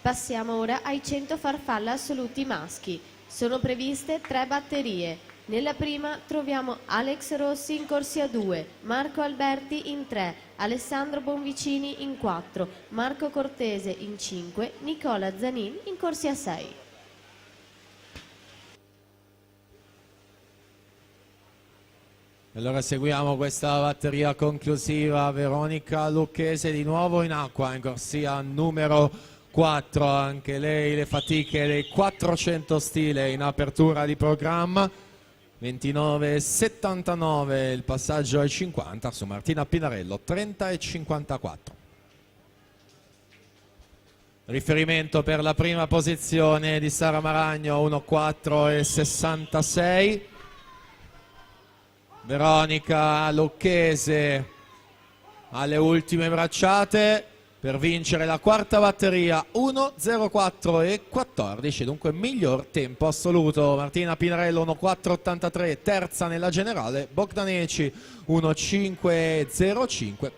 Passiamo ora ai 100 farfalle assoluti maschi. Sono previste 3 batterie. Nella prima troviamo Alex Rossi in corsia 2, Marco Alberti in 3, Alessandro Bonvicini in 4, Marco Cortese in 5, Nicola Zanin in corsia 6. Allora seguiamo questa batteria conclusiva. Veronica Lucchese di nuovo in acqua in corsia numero 4, anche lei le fatiche dei 400 stile in apertura di programma. 29,79 il passaggio ai 50 su Martina Pinarello, 30,54. Riferimento per la prima posizione di Sara Maragno, 1,4,66. Veronica Lucchese alle ultime bracciate per vincere la quarta batteria, 1,04,14, dunque miglior tempo assoluto. Martina Pinarello 1,4,83, terza nella generale. Bogdaneci 1,5,05.